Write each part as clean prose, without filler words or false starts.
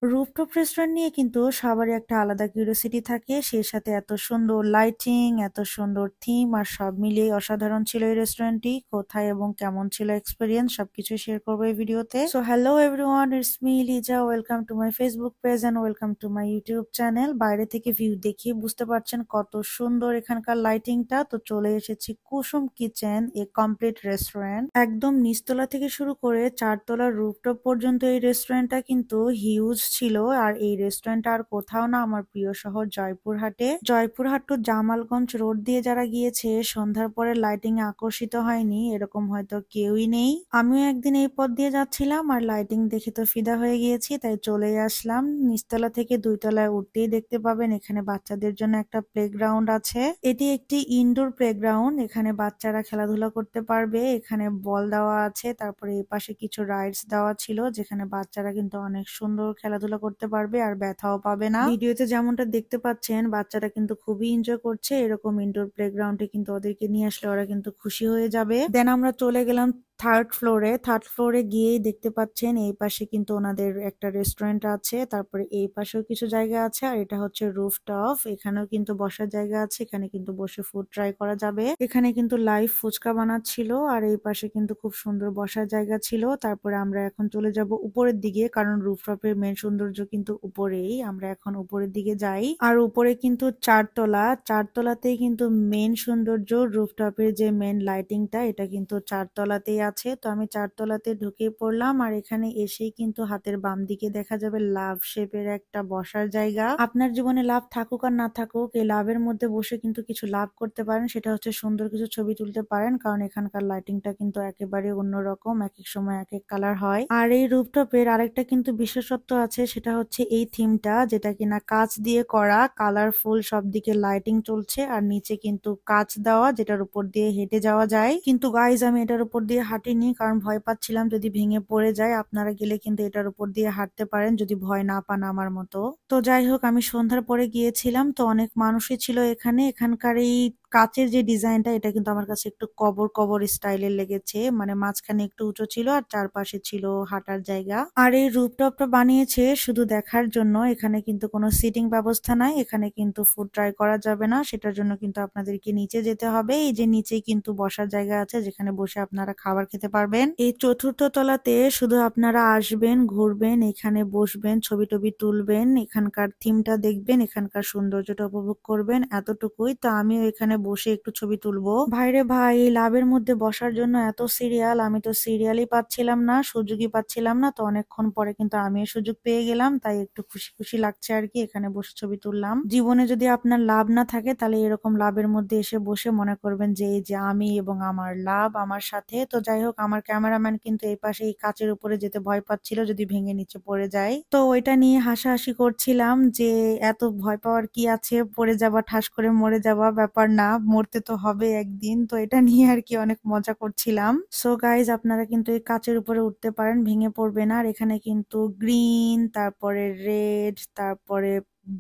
Rooftop restaurant নিয়ে কিন্তু সবারই একটা আলাদা কিউরিওসিটি থাকে, সেই সাথে এত সুন্দর লাইটিং, এত সুন্দর থিম আর সব মিলিয়ে অসাধারণ ছিল এই রেস্টুরেন্টটি। কোথায় এবং কেমন ছিল এক্সপিরিয়েন্স সবকিছু শেয়ার করবো এই ভিডিওতে। So hello everyone, it's me Liza. Welcome to my Facebook page and welcome to my YouTube channel. বাইরে থেকে ভিউ দেখিয়ে বুঝতে পারছেন কত সুন্দর এখানকার লাইটিংটা। তো চলে এসেছি কুসুম কিচেন, এ কমপ্লিট রেস্টুরেন্ট। একদম নিচতলা থেকে শুরু করে চারতলার রুফটপ পর্যন্ত এই রেস্টুরেন্টটা কিন্তু হিউজ ছিল। আর এই রেস্টুরেন্টটা আর কোথাও না, আমার প্রিয় শহর জয়পুরহাটে। জয়পুরহাট টু জামালগঞ্জ রোড দিয়ে যারা গিয়েছে সন্ধ্যার পরে লাইটিং এ আকর্ষিত হয়নি এরকম হয়তো কেউই নেই। আমিও একদিন এই পথ দিয়ে যাচ্ছিলাম আর লাইটিং দেখে তো ফিদা হয়ে গিয়েছি, তাই চলে আসলাম। নিচতলা থেকে দুইতলায় উঠতেই দেখতে পাবেন এখানে বাচ্চাদের জন্য একটা প্লেগ্রাউন্ড আছে। এটি একটি ইনডোর প্লেগ্রাউন্ড, এখানে বাচ্চারা খেলাধুলা করতে পারবে। এখানে বল দেওয়া আছে, তারপরে এই পাশে কিছু রাইডস দেওয়া ছিল যেখানে বাচ্চারা কিন্তু অনেক সুন্দর খেলাধুলা করতে পারবে আর ব্যথাও পাবে না। ভিডিওতে যেমনটা দেখতে পাচ্ছেন বাচ্চারা কিন্তু খুবই এনজয় করছে। এরকম ইনডোর প্লেগ্রাউন্ডে কিন্তু ওদেরকে নিয়ে আসলে ওরা কিন্তু খুশি হয়ে যাবে। দেন আমরা চলে গেলাম থার্ড ফ্লোরে গিয়েই দেখতে পাচ্ছেন এই পাশে কিন্তু ওনাদের একটা রেস্টুরেন্ট আছে, তারপরে এই পাশেও কিছু জায়গা আছে। আর এটা হচ্ছে রুফটপ, এখানেও কিন্তু বসার জায়গা আছে, এখানে কিন্তু বসে ফুড ট্রাই করা যাবে। এখানে কিন্তু লাইভ ফুচকা বানাচ্ছিল আর এই পাশে কিন্তু খুব সুন্দর বসার জায়গা ছিল। তারপরে আমরা এখন চলে যাব উপরের দিকে, কারণ রুফটপের মেন সৌন্দর্য কিন্তু উপরেই। আমরা এখন উপরের দিকে যাই। আর উপরে কিন্তু চারতলাতেই কিন্তু মেন সৌন্দর্য। রুফটপের যে মেন লাইটিংটা এটা কিন্তু চারতলাতেই আছে। তো আমি চারতলাতে ঢুকে পড়লাম আর এখানে এসেই কিন্তু হাতের বাম দিকে দেখা যাবে লাভ শেপের একটা বসার জায়গা। আপনার জীবনে লাভ থাকুক আর না থাকুক, এই লাভের মধ্যে বসে কিন্তু কিছু লাভ করতে পারেন, সেটা হচ্ছে সুন্দর কিছু ছবি তুলতে পারেন, কারণ এখানকার লাইটিংটা কিন্তু একেবারে অন্যরকম, এক এক সময় এক এক কালার হয়। আর এই রুফটপের আরেকটা কিন্তু বিশেষত্ব আছে, সেটা হচ্ছে এই থিমটা, যেটা কিনা কাঁচ দিয়ে করা, কালারফুল সব দিকে লাইটিং চলছে আর নিচে কিন্তু কাঁচ দেওয়া যেটার উপর দিয়ে হেঁটে যাওয়া যায়। কিন্তু গাইজ আমি এটার উপর দিয়ে হাঁটিনি, কারণ ভয় পাচ্ছিলাম যদি ভেঙে পড়ে যায়। আপনারা গেলে কিন্তু এটার উপর দিয়ে হাঁটতে পারেন যদি ভয় না পান আমার মতো। তো যাই হোক, আমি সন্ধ্যার পরে গিয়েছিলাম, তো অনেক মানুষই ছিল এখানে। এখানকার এই কাচের যে ডিজাইনটা এটা কিন্তু আমার কাছে একটু কবর কবর স্টাইলের লেগেছে, মানে মাঝখানে একটু উঁচু ছিল আর চারপাশে ছিল হাঁটার জায়গা। আর এই রুফটপটা বানিয়েছে শুধু দেখার জন্য, এখানে কিন্তু কোনো সিটিং ব্যবস্থা নাই, এখানে কিন্তু ফুড ট্রাই করা যাবে না, সেটার জন্য কিন্তু আপনাদেরকে নিচে যেতে হবে। এই যে নিচেই কিন্তু বসার জায়গা আছে যেখানে বসে আপনারা খাবার খেতে পারবেন। এই চতুর্থ তলাতে শুধু আপনারা আসবেন, ঘুরবেন, এখানে বসবেন, ছবি টবি তুলবেন, এখানকার থিমটা দেখবেন, এখানকার সৌন্দর্যটা উপভোগ করবেন, এতটুকুই। তো আমিও এখানে বসে একটু ছবি তুলবো। ভাইরে ভাই, এই লাভের মধ্যে বসার জন্য এত সিরিয়াল, আমি তো সিরিয়ালই পাচ্ছিলাম না, সুযোগই পাচ্ছিলাম না। তো অনেকক্ষণ পরে কিন্তু আমিও সুযোগ পেয়ে গেলাম, তাই একটু খুশি খুশি লাগছে আর কি। এখানে বসে ছবি তুললাম। জীবনে যদি আপনার লাভ না থাকে তাহলে এরকম লাভের মধ্যে এসে বসে মনে করবেন যে এই যে আমি এবং আমার লাভ আমার সাথে। তো যাই হোক, আমার ক্যামেরাম্যান কিন্তু এই পাশে এই কাচের উপরে যেতে ভয় পাচ্ছিল যদি ভেঙে নিচে পড়ে যায়। তো ওইটা নিয়ে হাসাহাসি করছিলাম যে এত ভয় পাওয়ার কি আছে, পড়ে যাবা, ঠাস করে মরে যাবা, ব্যাপার না, মরতে তো হবে একদিন। তো এটা নিয়ে আর কি অনেক মজা করছিলাম। সো গাইজ, আপনারা কিন্তু এই কাচের উপরে উঠতে পারেন, ভেঙে পড়বে না। আর এখানে কিন্তু গ্রিন, তারপরে রেড, তারপরে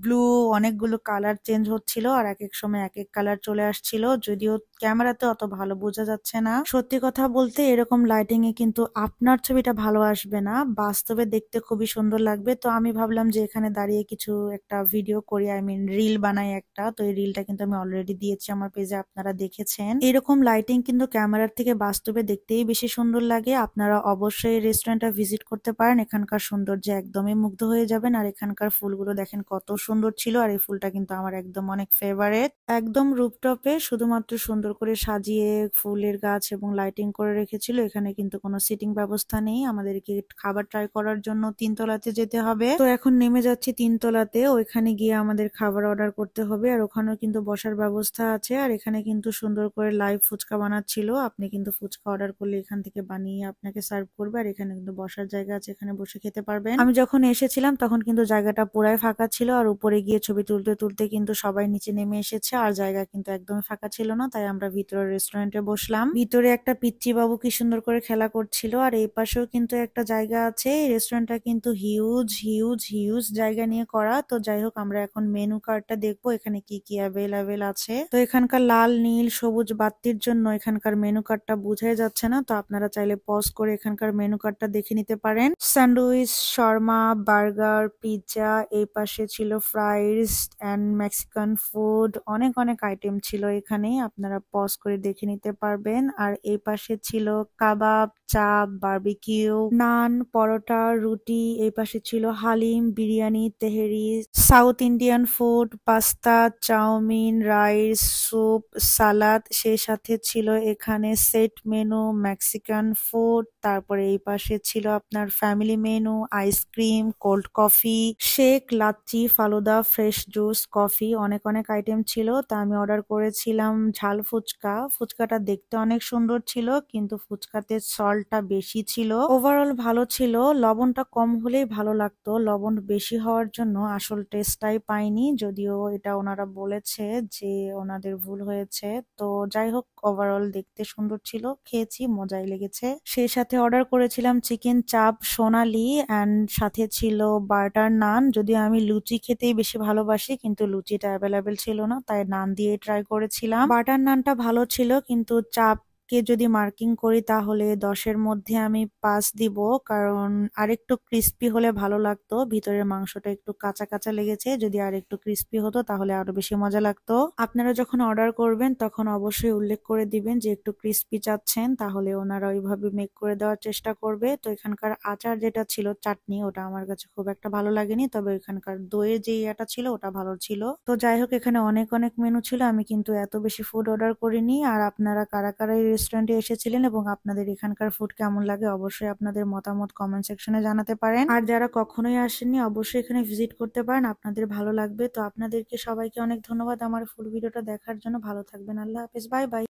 ব্লু, অনেকগুলো কালার চেঞ্জ হচ্ছিল আর এক এক সময় এক এক কালার চলে আসছিল, যদিও ক্যামেরাতে অত ভালো বোঝা যাচ্ছে না। সত্যি কথা বলতে এরকম লাইটিং এ কিন্তু আপনার ছবিটা ভালো আসবে না, বাস্তবে দেখতে খুবই সুন্দর লাগবে। তো আমি ভাবলাম যে এখানে দাঁড়িয়ে কিছু একটা ভিডিও করি, আই মিন রিল বানাই একটা। তো এই রিলটা কিন্তু আমি অলরেডি দিয়েছি আমার পেজে, আপনারা দেখেছেন। এরকম লাইটিং কিন্তু ক্যামেরার থেকে বাস্তবে দেখতেই বেশি সুন্দর লাগে। আপনারা অবশ্যই এই রেস্টুরেন্টটা ভিজিট করতে পারেন, এখানকার সৌন্দর্যে একদমই মুগ্ধ হয়ে যাবেন। আর এখানকার ফুলগুলো দেখেন কত সুন্দর ছিল, আর এই ফুলটা কিন্তু আমার একদম অনেক ফেভারেট। একদম রুফটপে শুধুমাত্র সুন্দর করে সাজিয়ে ফুলের গাছ এবং লাইটিং করে রেখেছিল। এখানে কিন্তু কোনো সিটিং ব্যবস্থা নেই, আমাদেরকে খাবার ট্রাই করার জন্য তিনতলাতে যেতে হবে। তো এখন নেমে যাচ্ছি তিনতলাতে, ওইখানে গিয়ে আমাদের খাবার অর্ডার করতে হবে। আর ওখানেও কিন্তু বসার ব্যবস্থা আছে। আর এখানে কিন্তু সুন্দর করে লাইভ ফুচকা বানাচ্ছিল, আপনি কিন্তু ফুচকা অর্ডার করলে এখান থেকে বানিয়ে আপনাকে সার্ভ করবে। আর এখানে কিন্তু বসার জায়গা আছে, এখানে বসে খেতে পারবেন। আমি যখন এসেছিলাম তখন কিন্তু জায়গাটা পুরাই ফাঁকা ছিল আর উপরে গিয়ে ছবি তুলতে তুলতে কিন্তু সবাই নিচে নেমে এসেছে, আর জায়গা কিন্তু একদমই ফাঁকা ছিল না, তাই আমরা ভিতরে রেস্টুরেন্টে বসলাম। ভিতরে একটা পিচ্চি বাবু কি সুন্দর করে খেলা করছিল, আর এই পাশেও কিন্তু একটা জায়গা আছে। এই রেস্টুরেন্টটা কিন্তু হিউজ হিউজ হিউজ জায়গা নিয়ে করা। তো যাই হোক, আমরা এখন মেনু কার্ডটা দেখবো এখানে কি কি অ্যাভেলেবেল আছে। তো এখানকার লাল নীল সবুজ বাতির জন্য এখানকার মেনু কার্ডটা বোঝাই যাচ্ছে না, তো আপনারা চাইলে পজ করে এখানকার মেনু কার্ডটা দেখে নিতে পারেন। স্যান্ডউইচ, শর্মা, বার্গার, পিৎজা, এই পাশে ছিল ফ্রাইস অ্যান্ড মেক্সিকান ফুড, অনেক অনেক আইটেম ছিল এখানে, আপনারা পজ করে দেখে নিতে পারবেন। আর এই পাশে ছিল কাবাব, চাপ, বারবিকিউ, নান, পরোটা, রুটি, এই পাশে ছিল haleem, biryani, tehari, south Indian food, pasta, chow mein, rice, soup, salad, সেই সাথে ছিল এখানে সেট মেনু, মেক্সিকান ফুড, তারপরে এই পাশে ছিল আপনার family menu, ice cream, cold coffee, shake, lassi, falooda, fresh juice, coffee, অনেক অনেক আইটেম ছিল। তা আমি অর্ডার করেছিলাম ঝাল ফুচকা। ফুচকাটা দেখতে অনেক সুন্দর ছিল, কিন্তু ফুচকাতে সল্টটা বেশি ছিল। ওভারঅল ভালো ছিল, লবণটা কম হলেই ভালো লাগতো, লবণ বেশি হওয়ার জন্য আসল টেস্টটাই পাইনি, যদিও এটা ওনারা বলেছে যে ওনাদের ভুল হয়েছে। তো যাই হোক, ওভারঅল দেখতে সুন্দর ছিল, খেয়েছি, মজাই লেগেছে। সেই সাথে অর্ডার করেছিলাম চিকেন চাপ সোনালি, অ্যান্ড সাথে ছিল বাটার নান। যদিও আমি লুচি খেতেই বেশি ভালোবাসি, কিন্তু লুচিটা অ্যাভেলেবেল ছিল না, তাই নান দিয়ে ট্রাই করেছিলাম। বাটার নানটা ভালো ছিল, কিন্তু চাপ কে যদি মার্কিং করি তাহলে 10-এর মধ্যে আমি 5 দিব, কারণ আরেকটু ক্রিস্পি হলে ভালো লাগতো, ভিতরের মাংসটা একটু কাঁচা কাঁচা লেগেছে, যদি আর একটু ক্রিস্পি হতো তাহলে আরো বেশি মজা লাগতো। আপনারা যখন অর্ডার করবেন তখন অবশ্যই উল্লেখ করে দিবেন যে একটু ক্রিস্পি চাচ্ছেন, তাহলে ওনারা ওইভাবে মেক করে দেওয়ার চেষ্টা করবে। তো এখানকার আচার যেটা ছিল, চাটনি, ওটা আমার কাছে খুব একটা ভালো লাগেনি, তবে এখানকার দইয়ের যে ইয়েটা ছিল ওটা ভালো ছিল। তো যাই হোক, এখানে অনেক অনেক মেনু ছিল, আমি কিন্তু এত বেশি ফুড অর্ডার করিনি। আর আপনারা কারা কারা এই রেস্টুরেন্টে এসেছিলেন এবং আপনাদের এখানকার ফুড কেমন লাগে, অবশ্যই আপনাদের মতামত কমেন্ট সেকশনে জানাতে পারেন। আর যারা কখনোই আসেননি অবশ্যই এখানে ভিজিট করতে পারেন, আপনাদের ভালো লাগবে। তো আপনাদেরকে সবাইকে অনেক ধন্যবাদ আমার ফুল ভিডিওটা দেখার জন্য। ভালো থাকবেন, আল্লাহ হাফেজ, বাই বাই।